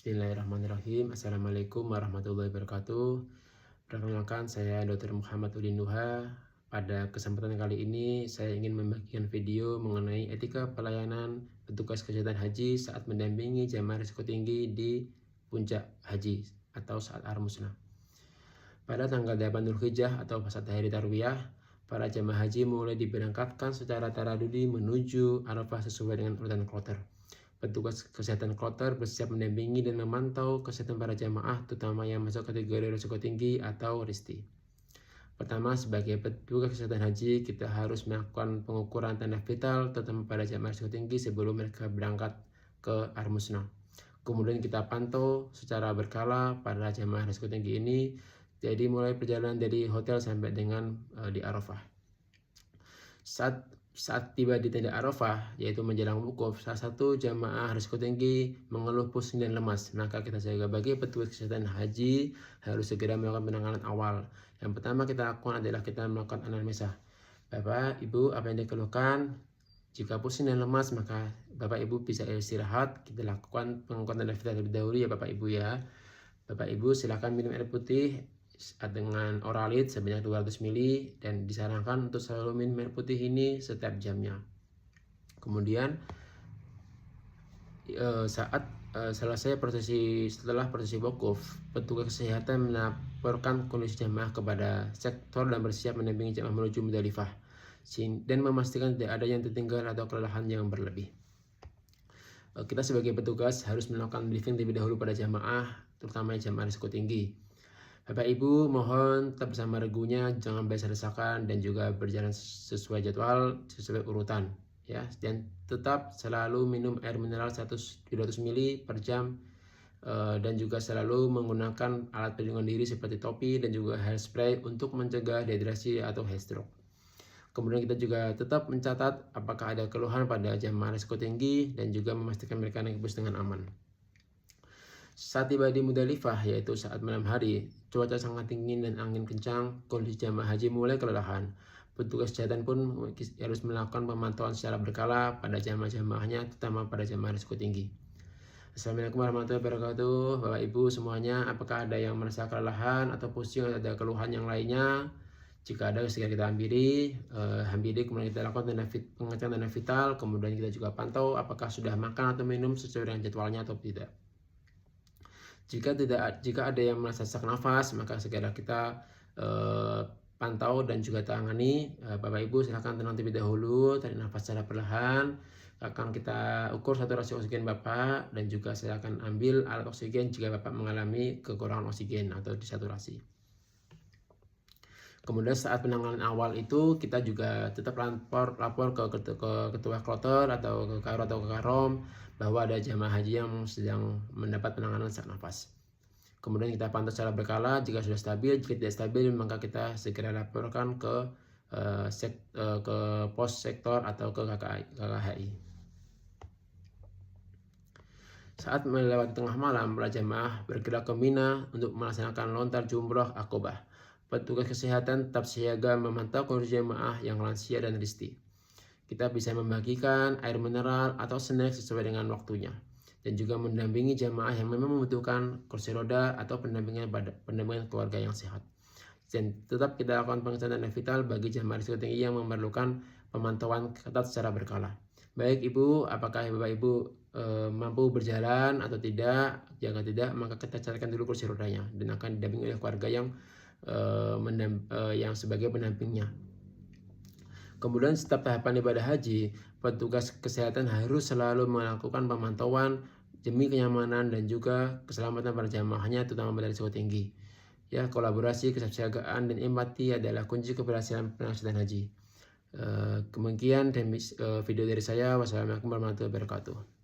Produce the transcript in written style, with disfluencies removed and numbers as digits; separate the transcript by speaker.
Speaker 1: Bismillahirrahmanirrahim. Assalamualaikum warahmatullahi wabarakatuh. Perkenalkan, saya Dr. Muhammad Udin Nuha. Pada kesempatan kali ini, saya ingin membagikan video mengenai etika pelayanan petugas kesehatan haji saat mendampingi jamaah risiko tinggi di puncak haji atau saat Armusna. Pada tanggal 8 Dzulhijjah atau saat hari Tarwiyah, para jamaah haji mulai diberangkatkan secara taradudi menuju Arafah sesuai dengan urutan kloter. Petugas kesehatan kloter bersiap mendampingi dan memantau kesehatan para jamaah, terutama yang masuk kategori risiko tinggi atau RISTI. Pertama, sebagai petugas kesehatan haji, kita harus melakukan pengukuran tanda vital, terutama pada jamaah risiko tinggi sebelum mereka berangkat ke Armusna. Kemudian kita pantau secara berkala para jamaah risiko tinggi ini, jadi mulai perjalanan dari hotel sampai dengan di Arafah. Saat tiba di tenda Arafah, yaitu menjelang wukuf, salah satu jamaah risiko tinggi mengeluh pusing dan lemas. Maka kita sebagai petugas kesehatan haji harus segera melakukan penanganan awal. Yang pertama kita lakukan adalah kita melakukan anamnesa. Bapak, Ibu, apa yang dikeluhkan? Jika pusing dan lemas, maka Bapak Ibu bisa istirahat. Kita lakukan pengukuran tanda vital terlebih dahulu ya Bapak Ibu ya. Bapak Ibu silakan minum air putih dengan Oralit sebanyak 200 ml dan disarankan untuk selalu minum air putih ini setiap jamnya. Kemudian setelah prosesi wukuf, petugas kesehatan melaporkan kondisi jamaah kepada sektor dan bersiap mendampingi jamaah menuju Muzdalifah dan memastikan tidak ada yang tertinggal atau kelelahan yang berlebih. Kita sebagai petugas harus melakukan briefing terlebih dahulu pada jamaah, terutama jamaah risiko tinggi. Bapak Ibu mohon tetap bersama regunya, jangan berdesak-desakan dan juga berjalan sesuai jadwal, sesuai urutan ya. Dan tetap selalu minum air mineral 200 ml per jam dan juga selalu menggunakan alat pelindung diri seperti topi dan juga hairspray untuk mencegah dehidrasi atau heat stroke. Kemudian kita juga tetap mencatat apakah ada keluhan pada jamaah risiko tinggi dan juga memastikan mereka naik bus dengan aman. Saat tiba di Muzdalifah, yaitu saat malam hari, cuaca sangat dingin dan angin kencang, kondisi jamaah haji mulai kelelahan. Petugas kesehatan pun harus melakukan pemantauan secara berkala pada jamaah-jamaahnya, terutama pada jamaah risiko tinggi. Assalamualaikum warahmatullahi wabarakatuh. Bapak Ibu semuanya, apakah ada yang merasa kelelahan atau pusing atau ada keluhan yang lainnya? Jika ada, segera kita hampiri, kemudian kita lakukan pengecekan tanda vital, kemudian kita juga pantau apakah sudah makan atau minum sesuai dengan jadwalnya atau tidak. Jika ada yang merasa sesak nafas, maka segera kita pantau dan juga tangani. Bapak Ibu silakan tenang terlebih dahulu, tarik nafas secara perlahan. Akan kita ukur saturasi oksigen Bapak dan juga silakan ambil alat oksigen jika Bapak mengalami kekurangan oksigen atau desaturasi. Kemudian saat penanganan awal itu kita juga tetap lapor ke ketua kloter atau ke Karo atau ke Karom bahwa ada jamaah haji yang sedang mendapat penanganan sesak nafas. Kemudian kita pantau secara berkala, jika sudah stabil, jika tidak stabil maka kita segera laporkan ke pos sektor atau ke KKHI. Saat melewati tengah malam, para jamaah bergerak ke Mina untuk melaksanakan lontar jumroh Aqobah. Petugas kesehatan tetap siaga memantau kondisi jamaah yang lansia dan RISTI. Kita bisa membagikan air mineral atau snack sesuai dengan waktunya dan juga mendampingi jamaah yang memang membutuhkan kursi roda atau pendampingan keluarga yang sehat. Dan tetap kita lakukan pengecekan tanda vital bagi jamaah risiko tinggi yang memerlukan pemantauan ketat secara berkala. Baik Ibu, apakah Bapak Ibu mampu berjalan atau tidak? Jika tidak, maka kita carikan dulu kursi rodanya dan akan didampingi oleh keluarga yang sebagai pendampingnya. Kemudian setiap tahapan ibadah haji, petugas kesehatan harus selalu melakukan pemantauan demi kenyamanan dan juga keselamatan para jamaahnya, terutama pada risiko tinggi. Ya, kolaborasi, kesiapsiagaan, dan empati adalah kunci keberhasilan pelaksanaan haji. Demikian video dari saya. Wassalamualaikum warahmatullahi wabarakatuh.